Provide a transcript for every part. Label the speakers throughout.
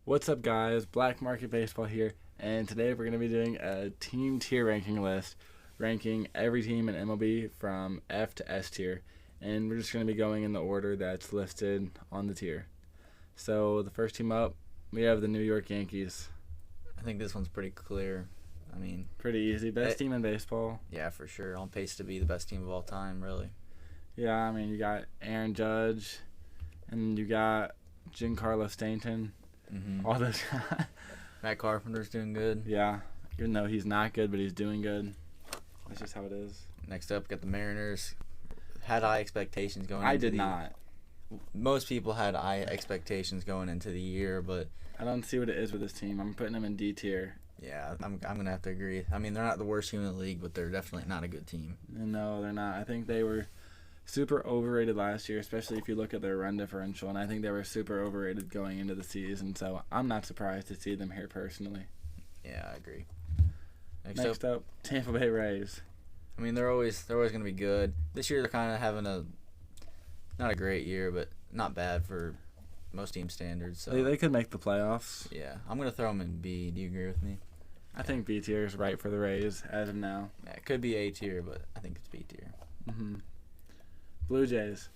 Speaker 1: What's up, guys? Black Market Baseball here, and today we're going to be doing a team tier ranking list, ranking every team in MLB from F to S tier, and we're just going to be going in the order that's listed on the tier. So the first team up, we have the New York Yankees.
Speaker 2: I think this one's pretty clear.
Speaker 1: Pretty easy. Best team in baseball.
Speaker 2: Yeah, for sure. On pace to be the best team of all time, really.
Speaker 1: Yeah, you got Aaron Judge, and you got Giancarlo Stanton. All those guys.
Speaker 2: Matt Carpenter's doing good.
Speaker 1: Yeah, even though he's not good, but he's doing good. That's just how it is.
Speaker 2: Next up, got the Mariners. Had high expectations going.
Speaker 1: I did not.
Speaker 2: Most people had high expectations going into the year, but
Speaker 1: I don't see what it is with this team. I'm putting them in D tier.
Speaker 2: yeah, I'm gonna have to agree. They're not the worst team in the league, but they're definitely not a good team.
Speaker 1: No, they're not. I think they were super overrated last year, especially if you look at their run differential, and I think they were super overrated going into the season, so I'm not surprised to see them here personally.
Speaker 2: Yeah, I agree.
Speaker 1: Next up, Tampa Bay Rays.
Speaker 2: They're always gonna be good. This year they're kind of having not a great year, but not bad for most team standards. So
Speaker 1: They could make the playoffs.
Speaker 2: yeah, I'm gonna throw them in B. Do you agree with me?
Speaker 1: I think B tier is right for the Rays as of now.
Speaker 2: Yeah, it could be A tier, but I think it's B tier.
Speaker 1: Blue Jays.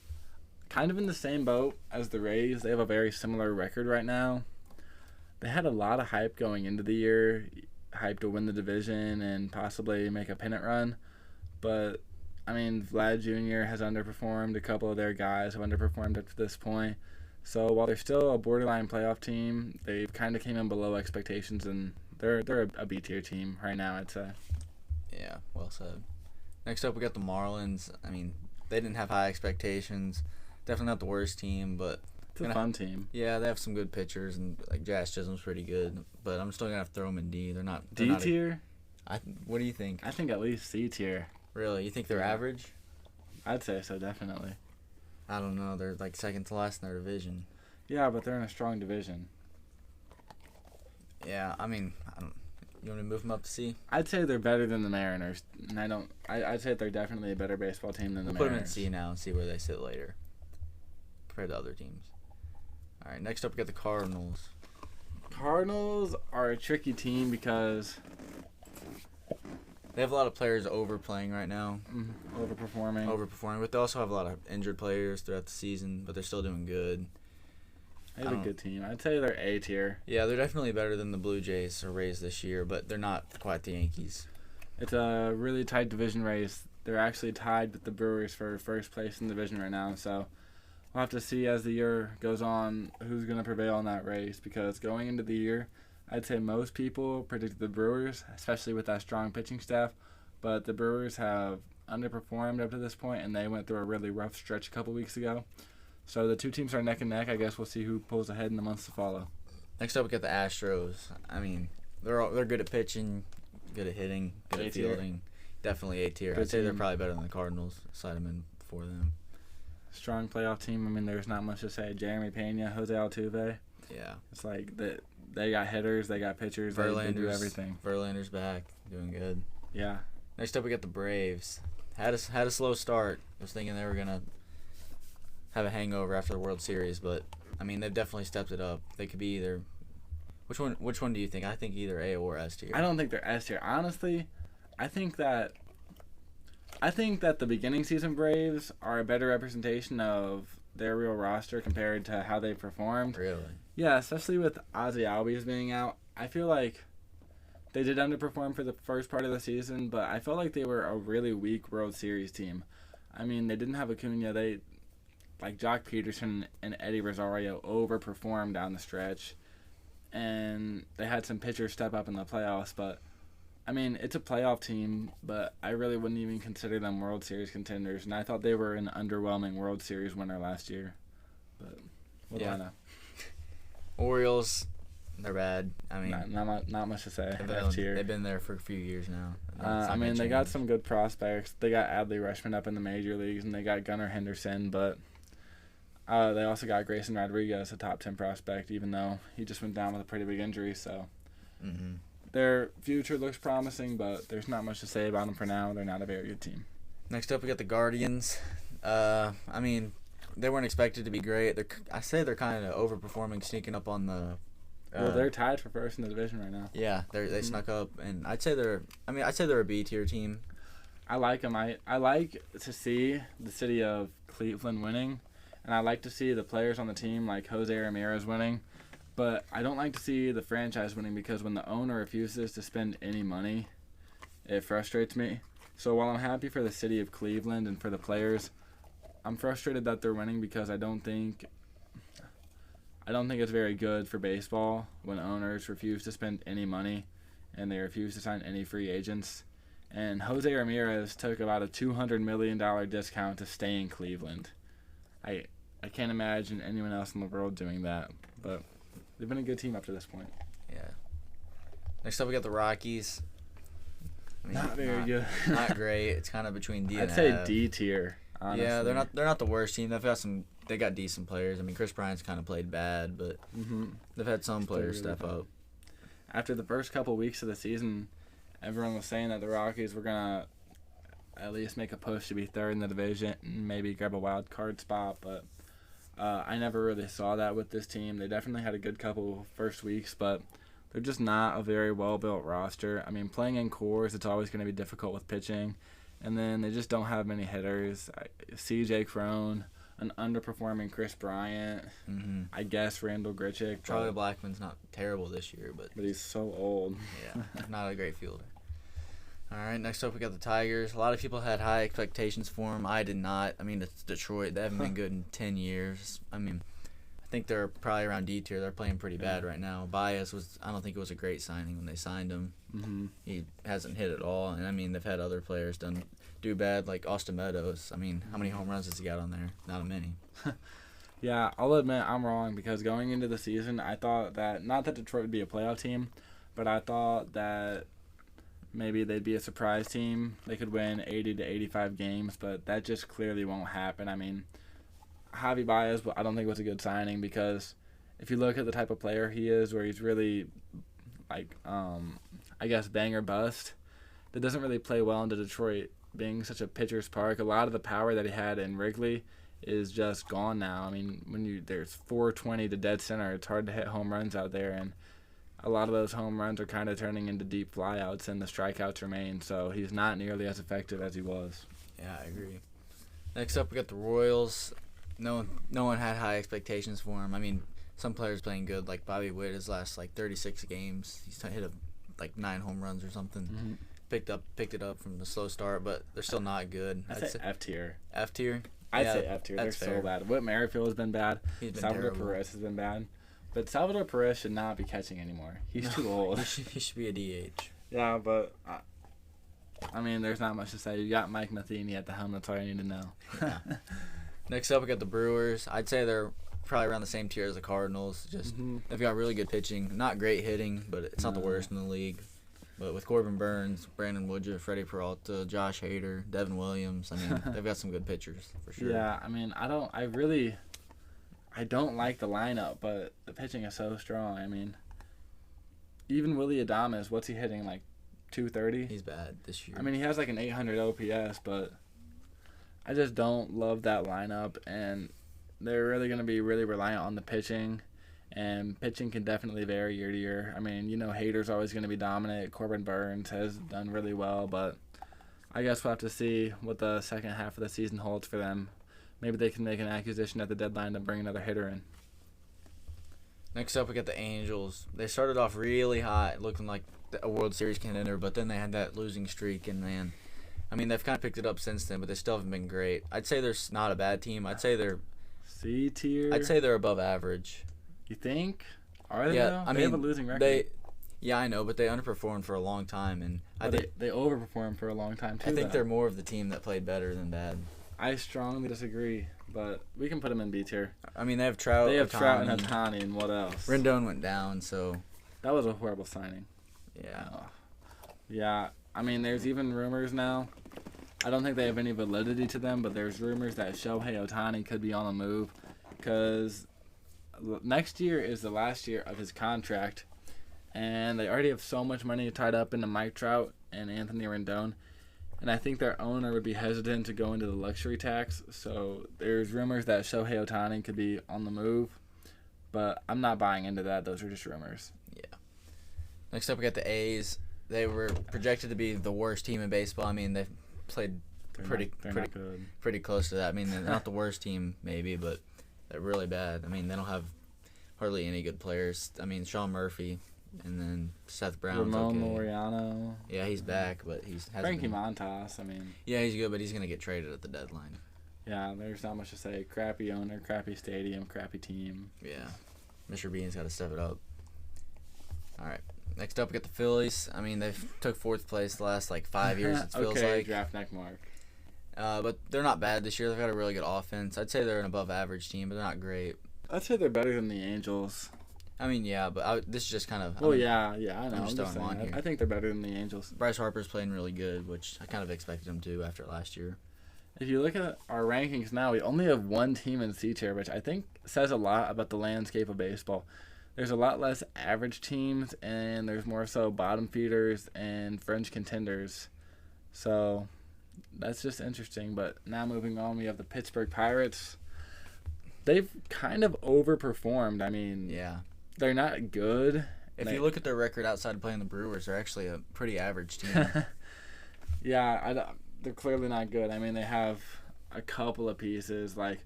Speaker 1: Kind of in the same boat as the Rays. They have a very similar record right now. They had a lot of hype going into the year, hype to win the division and possibly make a pennant run. But, Vlad Jr. has underperformed. A couple of their guys have underperformed up to this point. So while they're still a borderline playoff team, they've kind of came in below expectations, and they're a B tier team right now, I'd say.
Speaker 2: Yeah, well said. Next up, we got the Marlins. They didn't have high expectations. Definitely not the worst team, but
Speaker 1: It's a fun team.
Speaker 2: yeah, they have some good pitchers, and like Jazz Chisholm's pretty good. But I'm still gonna have to throw them in D. They're not
Speaker 1: D tier?
Speaker 2: What do you think?
Speaker 1: I think at least C tier.
Speaker 2: Really, you think they're average?
Speaker 1: I'd say so, definitely.
Speaker 2: I don't know. They're like second to last in their division.
Speaker 1: Yeah, but they're in a strong division.
Speaker 2: Yeah, I don't. You want me to move them up to C?
Speaker 1: I'd say they're better than the Mariners, and I'd say they're definitely a better baseball team than the
Speaker 2: We'll put them in
Speaker 1: Mariners.
Speaker 2: C now and see where they sit later compared to other teams. All right, next up we got the Cardinals.
Speaker 1: Cardinals are a tricky team because
Speaker 2: They have a lot of players overplaying right now,
Speaker 1: overperforming.
Speaker 2: but they also have a lot of injured players throughout the season, but they're still doing good.
Speaker 1: They have a good team. I'd say they're A tier.
Speaker 2: Yeah, they're definitely better than the Blue Jays or Rays this year, but they're not quite the Yankees.
Speaker 1: It's a really tight division race. They're actually tied with the Brewers for first place in the division right now, so we'll have to see as the year goes on who's going to prevail in that race, because going into the year, I'd say most people predicted the Brewers, especially with that strong pitching staff, but the Brewers have underperformed up to this point, and they went through a really rough stretch a couple weeks ago. So the two teams are neck and neck. I guess we'll see who pulls ahead in the months to follow.
Speaker 2: Next up, we got the Astros. They're good at pitching, good at hitting, good at
Speaker 1: A-tier.
Speaker 2: fielding. Definitely A tier.
Speaker 1: Good
Speaker 2: I'd say they're
Speaker 1: team.
Speaker 2: probably better than the Cardinals. Slide them in before them.
Speaker 1: Strong playoff team. There's not much to say. Jeremy Pena, Jose Altuve.
Speaker 2: Yeah.
Speaker 1: It's like they got hitters, they got pitchers, they do everything.
Speaker 2: Verlander's back, doing good.
Speaker 1: Yeah.
Speaker 2: Next up, we got the Braves. Had a slow start. Was thinking they were gonna have a hangover after the World Series, but they've definitely stepped it up. They could be either. Which one do you think? I think either A or S tier.
Speaker 1: I don't think they're S tier. Honestly, I think that the beginning season Braves are a better representation of their real roster compared to how they performed.
Speaker 2: Really?
Speaker 1: Yeah, especially with Ozzy Albies being out. I feel like they did underperform for the first part of the season, but I felt like they were a really weak World Series team. They didn't have Acuna. Like Jock Peterson and Eddie Rosario overperformed down the stretch, and they had some pitchers step up in the playoffs, but it's a playoff team, but I really wouldn't even consider them World Series contenders, and I thought they were an underwhelming World Series winner last year, but what do I know?
Speaker 2: Orioles, they're bad.
Speaker 1: Not much to say.
Speaker 2: They've been there for a few years now.
Speaker 1: They got some good prospects. They got Adley Rutschman up in the major leagues, and they got Gunnar Henderson, but they also got Grayson Rodriguez, a top 10 prospect, even though he just went down with a pretty big injury. So their future looks promising, but there's not much to say about them for now. They're not a very good team.
Speaker 2: Next up, we got the Guardians. They weren't expected to be great. I say they're kind of overperforming, sneaking up on the
Speaker 1: Well, they're tied for first in the division right now.
Speaker 2: Yeah, they snuck up, and I'd say they're a B tier team.
Speaker 1: I like them. I like to see the city of Cleveland winning, and I like to see the players on the team like Jose Ramirez winning, but I don't like to see the franchise winning because when the owner refuses to spend any money, it frustrates me. So while I'm happy for the city of Cleveland and for the players, I'm frustrated that they're winning because I don't think it's very good for baseball when owners refuse to spend any money and they refuse to sign any free agents. And Jose Ramirez took about a $200 million discount to stay in Cleveland. I can't imagine anyone else in the world doing that, but they've been a good team up to this point.
Speaker 2: Yeah. Next up, we got the Rockies.
Speaker 1: Not very good.
Speaker 2: Not great. It's kind of between D and F.
Speaker 1: I'd say D tier. Honestly.
Speaker 2: Yeah, they're not the worst team. They got decent players. I mean, Chris Bryant's kind of played bad, but they've had some players step up.
Speaker 1: After the first couple weeks of the season, everyone was saying that the Rockies were gonna at least make a push to be third in the division and maybe grab a wild card spot, but I never really saw that with this team. They definitely had a good couple first weeks, but they're just not a very well-built roster. I mean, playing in cores, it's always going to be difficult with pitching, and then they just don't have many hitters. C.J. Cron, an underperforming Chris Bryant, I guess Randall Grichuk.
Speaker 2: Charlie Blackmon's not terrible this year, but
Speaker 1: he's so old.
Speaker 2: Yeah, not a great fielder. All right, next up we got the Tigers. A lot of people had high expectations for them. I did not. I mean, it's Detroit. They haven't been good in 10 years. I mean, I think they're probably around D tier. They're playing pretty bad right now. Baez I don't think it was a great signing when they signed him. He hasn't hit at all. And, I mean, they've had other players do bad, like Austin Meadows. I mean, how many home runs has he got on there? Not many.
Speaker 1: Yeah, I'll admit I'm wrong because going into the season, I thought that, not that Detroit would be a playoff team, but I thought that maybe they'd be a surprise team. They could win 80 to 85 games, but that just clearly won't happen. I mean, Javi Baez, I don't think was a good signing because if you look at the type of player he is, where he's really, like, I guess bang or bust, that doesn't really play well into Detroit. Being such a pitcher's park, a lot of the power that he had in Wrigley is just gone now. I mean, there's 420 to dead center, it's hard to hit home runs out there, and a lot of those home runs are kind of turning into deep flyouts, and the strikeouts remain, so he's not nearly as effective as he was.
Speaker 2: Yeah, I agree. Next up, we got the Royals. No one had high expectations for him. I mean, some players playing good, like Bobby Witt, his last 36 games, he's hit 9 home runs or something. Picked it up from the slow start, but they're still not good.
Speaker 1: I'd say F tier.
Speaker 2: F tier.
Speaker 1: I'd say F tier. They're so bad. Whit Merrifield has been bad.
Speaker 2: He's been
Speaker 1: Salvador
Speaker 2: terrible.
Speaker 1: Perez has been bad. But Salvador Perez should not be catching anymore. He's too old.
Speaker 2: He should be a DH.
Speaker 1: Yeah, but I mean, there's not much to say. You got Mike Matheny at the helm. That's all you need to know.
Speaker 2: Yeah. Next up, we got the Brewers. I'd say they're probably around the same tier as the Cardinals. Just they've got really good pitching, not great hitting, but it's not the worst in the league. But with Corbin Burns, Brandon Woodruff, Freddie Peralta, Josh Hader, Devin Williams, I mean, they've got some good pitchers for sure.
Speaker 1: Yeah, I mean, I don't like the lineup, but the pitching is so strong. I mean, even Willie Adames, what's he hitting, like 230?
Speaker 2: He's bad this year.
Speaker 1: I mean, he has like an 800 OPS, but I just don't love that lineup, and they're really going to be really reliant on the pitching, and pitching can definitely vary year to year. I mean, Hader's always going to be dominant. Corbin Burns has done really well, but I guess we'll have to see what the second half of the season holds for them. Maybe they can make an acquisition at the deadline to bring another hitter in.
Speaker 2: Next up, we got the Angels. They started off really hot, looking like a World Series contender, but then they had that losing streak, and man, I mean, they've kind of picked it up since then, but they still haven't been great. I'd say they're not a bad team. I'd say they're
Speaker 1: C tier.
Speaker 2: I'd say they're above average.
Speaker 1: You think? Are they?
Speaker 2: Yeah,
Speaker 1: though?
Speaker 2: I
Speaker 1: They
Speaker 2: mean,
Speaker 1: have a losing record.
Speaker 2: Yeah, I know, but they underperformed for a long time, and
Speaker 1: they overperformed for a long time too.
Speaker 2: I think they're more of the team that played better than bad.
Speaker 1: I strongly disagree, but we can put them in B tier.
Speaker 2: I mean, they have Trout.
Speaker 1: They have Trout and Ohtani, and what else?
Speaker 2: Rendon went down, so
Speaker 1: that was a horrible signing.
Speaker 2: Yeah.
Speaker 1: Yeah, I mean, there's even rumors now. I don't think they have any validity to them, but there's rumors that Shohei Ohtani could be on the move because next year is the last year of his contract, and they already have so much money tied up into Mike Trout and Anthony Rendon, and I think their owner would be hesitant to go into the luxury tax, so there's rumors that Shohei Ohtani could be on the move, but I'm not buying into that. Those are just rumors.
Speaker 2: Yeah. Next up, we got the A's. They were projected to be the worst team in baseball. I mean, they've played pretty close to that. I mean, they're not the worst team, maybe, but they're really bad. I mean, they don't have hardly any good players. I mean, Sean Murphy and then Seth Brown's
Speaker 1: Ramon
Speaker 2: okay.
Speaker 1: Laureano.
Speaker 2: Yeah, he's back, but he's
Speaker 1: Frankie Montas. I mean,
Speaker 2: yeah, he's good, but he's gonna get traded at the deadline.
Speaker 1: Yeah, there's not much to say. Crappy owner, crappy stadium, crappy team.
Speaker 2: Yeah, Mr. Bean's got to step it up. All right. Next up, we got the Phillies. I mean, they've took 4th place the last, 5 years, it feels
Speaker 1: okay,
Speaker 2: like.
Speaker 1: draft neck mark.
Speaker 2: But they're not bad this year. They've got a really good offense. I'd say they're an above-average team, but they're not great.
Speaker 1: I'd say they're better than the Angels.
Speaker 2: I mean, yeah, but this is just kind of...
Speaker 1: yeah, I know. I'm just
Speaker 2: throwing one
Speaker 1: saying.
Speaker 2: here.
Speaker 1: I think they're better than the Angels.
Speaker 2: Bryce Harper's playing really good, which I kind of expected him to after last year.
Speaker 1: If you look at our rankings now, we only have one team in C tier, which I think says a lot about the landscape of baseball. There's a lot less average teams, and there's more so bottom feeders and fringe contenders. So that's just interesting. But now moving on, we have the Pittsburgh Pirates. They've kind of overperformed. I mean,
Speaker 2: yeah,
Speaker 1: they're not good.
Speaker 2: If you look at their record outside of playing the Brewers, they're actually a pretty average team.
Speaker 1: They're clearly not good. I mean, they have a couple of pieces like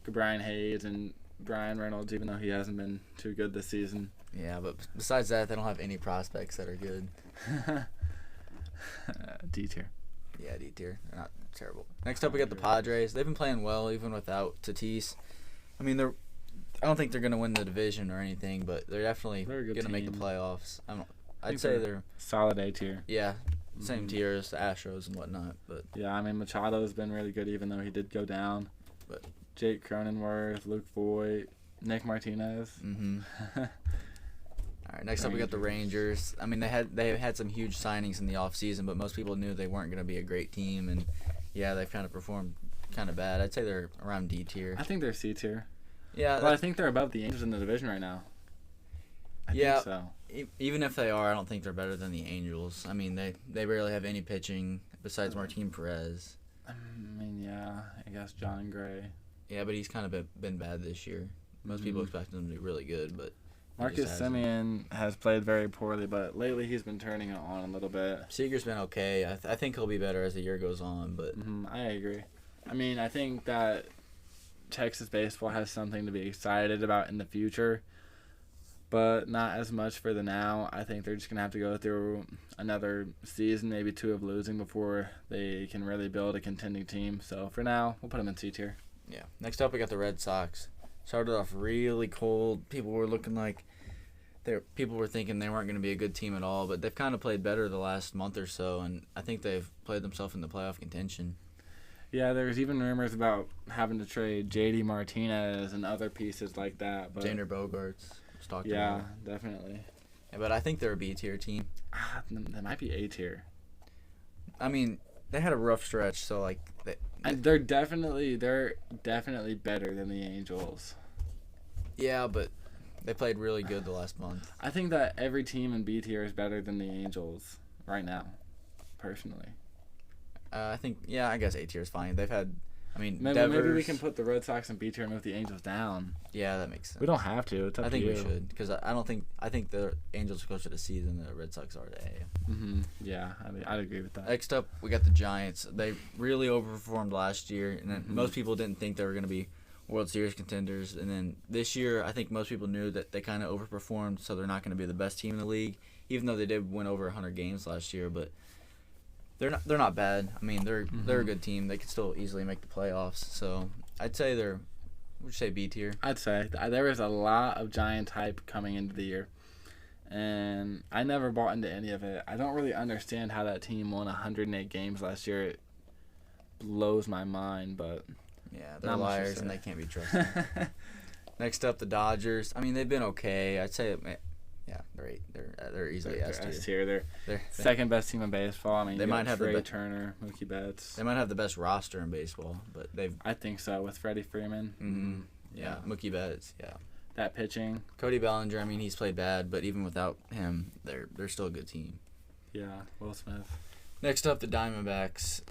Speaker 1: Brian Hayes and Brian Reynolds, even though he hasn't been too good this season.
Speaker 2: Yeah, but besides that, they don't have any prospects that are good.
Speaker 1: D tier.
Speaker 2: Yeah, D tier. They're not terrible. Next up, we got the Padres. They've been playing well, even without Tatis. I mean, I don't think they're going to win the division or anything, but they're definitely going to make the playoffs. I'd say they're
Speaker 1: solid A tier.
Speaker 2: Yeah, same tier as the Astros and whatnot. But
Speaker 1: yeah, I mean, Machado's been really good, even though he did go down.
Speaker 2: But
Speaker 1: Jake Cronenworth, Luke Voigt, Nick Martinez.
Speaker 2: Mm-hmm. All right, next up we got the Rangers. I mean, they had some huge signings in the offseason, but most people knew they weren't going to be a great team, and yeah, they've kind of performed kind of bad. I'd say they're around D tier.
Speaker 1: I think they're C tier.
Speaker 2: Yeah,
Speaker 1: well, I think they're above the Angels in the division right now. I think so.
Speaker 2: Even if they are, I don't think they're better than the Angels. I mean, they barely have any pitching besides Martin Perez.
Speaker 1: I mean, yeah, I guess John Gray.
Speaker 2: Yeah, but he's kind of been bad this year. Most people expected him to be really good, but
Speaker 1: Marcus Semien has played very poorly, but lately he's been turning it on a little bit.
Speaker 2: Seager's been okay. I think he'll be better as the year goes on, but
Speaker 1: I agree. I mean, I think that Texas baseball has something to be excited about in the future, but not as much for the now. I think they're just going to have to go through another season, maybe 2 of losing before they can really build a contending team. So for now, we'll put them in C tier.
Speaker 2: Yeah. Next up, we got the Red Sox. Started off really cold. People were thinking they weren't going to be a good team at all, but they've kind of played better the last month or so, and I think they've played themselves in the playoff contention.
Speaker 1: Yeah, there's even rumors about having to trade J.D. Martinez and other pieces like that. But
Speaker 2: Xander Bogaerts.
Speaker 1: Yeah, definitely.
Speaker 2: Yeah, but I think they're a B tier team.
Speaker 1: They might be A tier.
Speaker 2: I mean, they had a rough stretch, so
Speaker 1: they're definitely better than the Angels.
Speaker 2: Yeah, but they played really good the last month.
Speaker 1: I think that every team in B tier is better than the Angels right now, personally.
Speaker 2: I guess A tier is fine. They've had,
Speaker 1: maybe we can put the Red Sox in B tier and move the Angels down.
Speaker 2: Yeah, that makes sense.
Speaker 1: We don't have to. It's up to you.
Speaker 2: I think we should, because I think the Angels are closer to C than the Red Sox are to A.
Speaker 1: Yeah, I'd agree with that.
Speaker 2: Next up, we got the Giants. They really overperformed last year, and most people didn't think they were going to be World Series contenders. And then this year, I think most people knew that they kind of overperformed, so they're not going to be the best team in the league, even though they did win over 100 games last year. But they're not bad. I mean, they're a good team. They could still easily make the playoffs. So I'd say would you say B tier?
Speaker 1: I'd say there was a lot of Giants hype coming into the year, and I never bought into any of it. I don't really understand how that team won 108 games last year. It blows my mind, but
Speaker 2: yeah, they're liars and they can't be trusted. Next up, the Dodgers. I mean, they've been okay. I'd say, they're easily S
Speaker 1: tier. They're second best team in baseball. I mean,
Speaker 2: they might have
Speaker 1: Trey Turner, Mookie Betts.
Speaker 2: They might have the best roster in baseball, but
Speaker 1: I think so, with Freddie Freeman.
Speaker 2: Yeah, Mookie Betts. Yeah,
Speaker 1: that pitching.
Speaker 2: Cody Bellinger. I mean, he's played bad, but even without him, they're still a good team.
Speaker 1: Yeah, Will Smith.
Speaker 2: Next up, the Diamondbacks.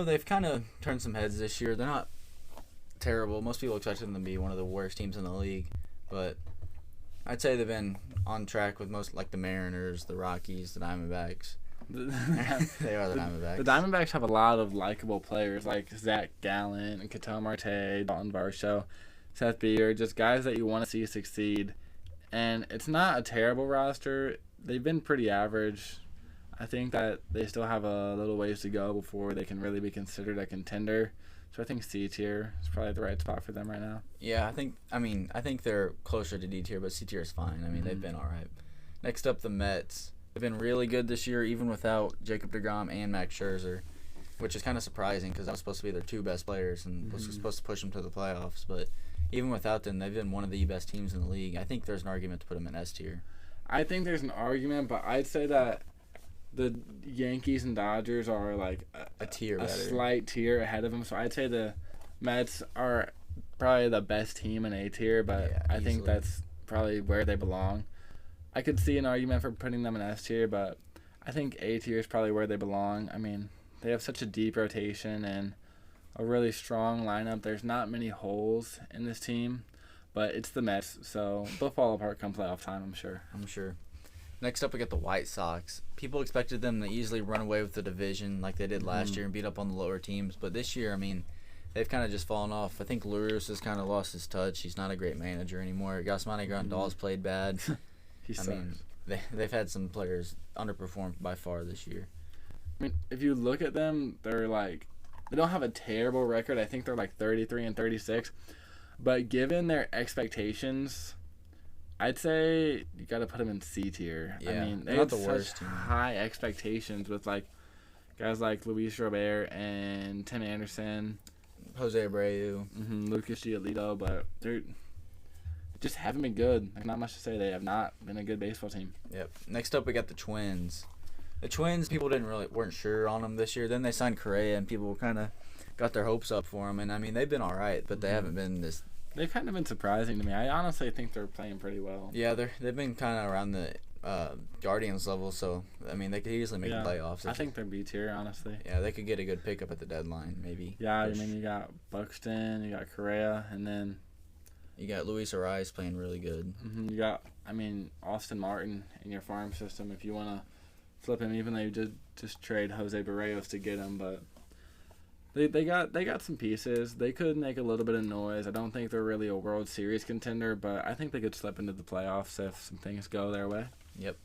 Speaker 2: They've kind of turned some heads this year. They're not terrible. Most people expected them to be one of the worst teams in the league, but I'd say they've been on track with most, like the Mariners, the Rockies, the Diamondbacks. They are the Diamondbacks.
Speaker 1: The Diamondbacks have a lot of likable players like Zach Gallen and Ketel Marte, Dalton Varsho, Seth Beer, just guys that you want to see succeed. And it's not a terrible roster. They've been pretty average. I think that they still have a little ways to go before they can really be considered a contender. So I think C tier is probably the right spot for them right now.
Speaker 2: Yeah, I think they're closer to D tier, but C tier is fine. I mean, they've been all right. Next up, the Mets. They've been really good this year, even without Jacob deGrom and Max Scherzer, which is kind of surprising because that was supposed to be their two best players and was supposed to push them to the playoffs. But even without them, they've been one of the best teams in the league. I think there's an argument to put them in S tier.
Speaker 1: I think there's an argument, but I'd say that the Yankees and Dodgers are like
Speaker 2: A tier
Speaker 1: a
Speaker 2: better.
Speaker 1: slight tier ahead of them. So I'd say the Mets are probably the best team in A tier, but
Speaker 2: Yeah,
Speaker 1: I think
Speaker 2: easily.
Speaker 1: that's probably where they belong. I could see an argument for putting them in S tier, but I think A tier is probably where they belong. I mean, they have such a deep rotation and a really strong lineup. There's not many holes in this team, but it's the Mets, so they'll fall apart come playoff time, I'm sure.
Speaker 2: I'm sure. Next up, we got the White Sox. People expected them to easily run away with the division like they did last year and beat up on the lower teams. But this year, I mean, they've kind of just fallen off. I think Lurius has kind of lost his touch. He's not a great manager anymore. Yasmani Grandal's played bad.
Speaker 1: He
Speaker 2: I
Speaker 1: sucks.
Speaker 2: mean, they've had some players underperform by far this year.
Speaker 1: I mean, if you look at them, they're like, they don't have a terrible record. I think they're like 33 and 36. But given their expectations, I'd say you got to put them in C tier.
Speaker 2: Yeah,
Speaker 1: I mean, they
Speaker 2: they're not
Speaker 1: had
Speaker 2: the
Speaker 1: such
Speaker 2: worst team.
Speaker 1: high expectations with like guys like Luis Robert and Tim Anderson,
Speaker 2: Jose Abreu.
Speaker 1: Lucas Giolito, but they're just haven't been good. Like, not much to say. They have not been a good baseball team.
Speaker 2: Yep. Next up, we got the Twins. The Twins, people weren't sure on them this year. Then they signed Correa, and people kind of got their hopes up for them. And I mean, they've been all right, but they haven't been this.
Speaker 1: They've kind of been surprising to me. I honestly think they're playing pretty well.
Speaker 2: Yeah, they've been kind of around the Guardians level. So I mean, they could easily make the playoffs.
Speaker 1: I think they're B tier, honestly.
Speaker 2: Yeah, they could get a good pickup at the deadline, maybe.
Speaker 1: Yeah, I mean, you got Buxton, you got Correa, and then
Speaker 2: you got Luis Ariz playing really good.
Speaker 1: you got, I mean, Austin Martin in your farm system if you want to flip him, even though you just trade Jose Barrios to get him. But they got some pieces. They could make a little bit of noise. I don't think they're really a World Series contender, but I think they could slip into the playoffs if some things go their way.
Speaker 2: Yep.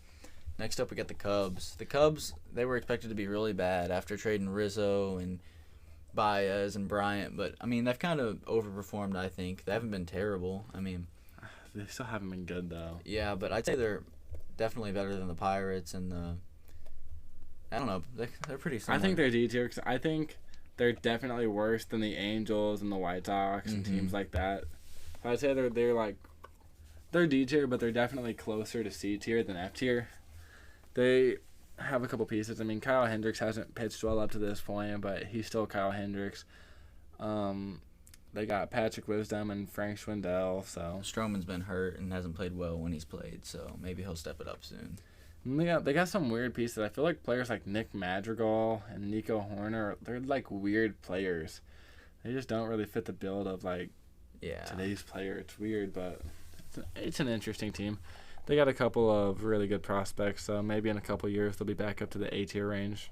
Speaker 2: Next up, we got the Cubs. The Cubs, they were expected to be really bad after trading Rizzo and Baez and Bryant, but I mean, they've kind of overperformed, I think. They haven't been terrible. I mean,
Speaker 1: They still haven't been good, though.
Speaker 2: yeah, but I'd say they're definitely better than the Pirates and the. I don't know. They're pretty similar.
Speaker 1: I think they're D tier because I think they're definitely worse than the Angels and the White Sox and teams like that. I'd say they're D tier, but they're definitely closer to C tier than F tier. They have a couple pieces. I mean, Kyle Hendricks hasn't pitched well up to this point, but he's still Kyle Hendricks. They got Patrick Wisdom and Frank Schwindel, so
Speaker 2: Stroman's been hurt and hasn't played well when he's played, so maybe he'll step it up soon.
Speaker 1: and they got some weird pieces. I feel like players like Nick Madrigal and Nico Horner, they're like weird players. They just don't really fit the build of like
Speaker 2: Yeah.
Speaker 1: today's player. It's weird, but it's an interesting team. They got a couple of really good prospects, so maybe in a couple years they'll be back up to the A tier range.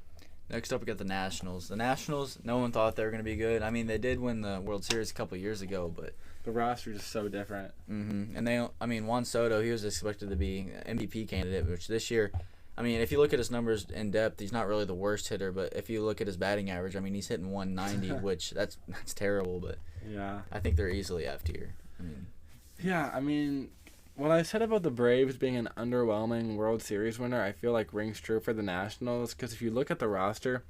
Speaker 2: Next up, we got the Nationals. The Nationals, no one thought they were going to be good. I mean, they did win the World Series a couple years ago, but
Speaker 1: The roster is so different.
Speaker 2: and Juan Soto, he was expected to be an MVP candidate, which this year, I mean, if you look at his numbers in depth, he's not really the worst hitter, but if you look at his batting average, I mean, he's hitting 190, which that's terrible, but
Speaker 1: Yeah.
Speaker 2: I think they're easily F tier. I mean,
Speaker 1: Yeah, I mean, what I said about the Braves being an underwhelming World Series winner, I feel like rings true for the Nationals, because if you look at the roster,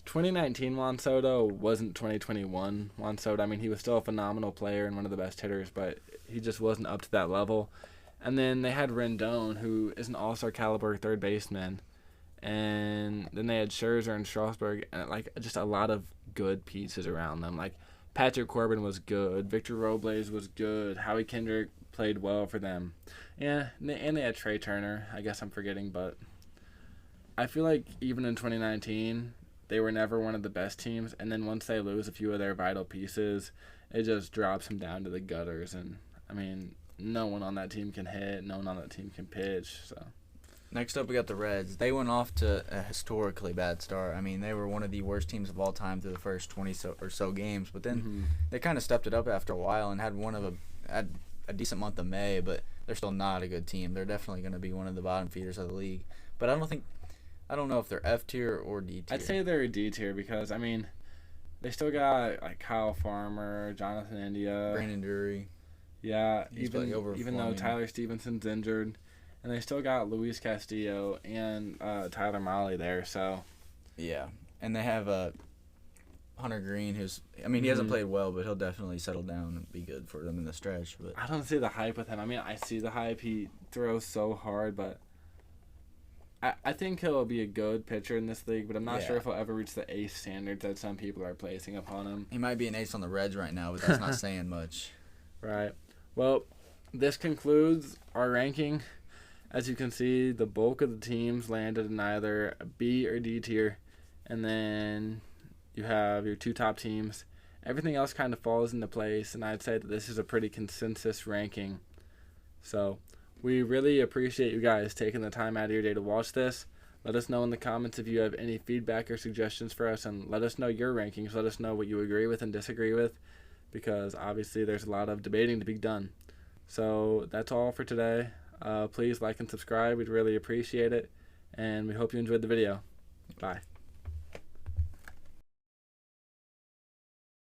Speaker 1: 2019 Juan Soto wasn't 2021 Juan Soto. I mean, he was still a phenomenal player and one of the best hitters, but he just wasn't up to that level. And then they had Rendon, who is an all-star caliber third baseman. And then they had Scherzer and Strasburg, and like just a lot of good pieces around them. Like Patrick Corbin was good, Victor Robles was good, Howie Kendrick played well for them. Yeah, and they had Trey Turner. I guess I'm forgetting, but I feel like even in 2019, they were never one of the best teams. And then once they lose a few of their vital pieces, it just drops them down to the gutters. And I mean, no one on that team can hit. No one on that team can pitch. So
Speaker 2: Next up, we got the Reds. They went off to a historically bad start. I mean, they were one of the worst teams of all time through the first 20 or so games. But then they kind of stepped it up after a while and had a decent month of May. But they're still not a good team. They're definitely going to be one of the bottom feeders of the league. But I don't know if they're F tier or D tier.
Speaker 1: I'd say they're a D tier because, I mean, they still got like Kyle Farmer, Jonathan India,
Speaker 2: Brandon Drury.
Speaker 1: Yeah,
Speaker 2: He's
Speaker 1: even though Tyler Stevenson's injured. And they still got Luis Castillo and Tyler Mahle there, so.
Speaker 2: Yeah, and they have Hunter Green, he hasn't played well, but he'll definitely settle down and be good for them in the stretch. But
Speaker 1: I don't see the hype with him. I mean, I see the hype. He throws so hard, but I think he'll be a good pitcher in this league, but I'm not sure if he'll ever reach the ace standards that some people are placing upon him.
Speaker 2: He might be an ace on the Reds right now, but that's not saying much.
Speaker 1: Right. Well, this concludes our ranking. As you can see, the bulk of the teams landed in either a B or D tier. And then you have your two top teams. Everything else kind of falls into place, and I'd say that this is a pretty consensus ranking. So we really appreciate you guys taking the time out of your day to watch this. Let us know in the comments if you have any feedback or suggestions for us, and let us know your rankings. Let us know what you agree with and disagree with, because obviously there's a lot of debating to be done. So that's all for today. Please like and subscribe. We'd really appreciate it. And we hope you enjoyed the video. Bye.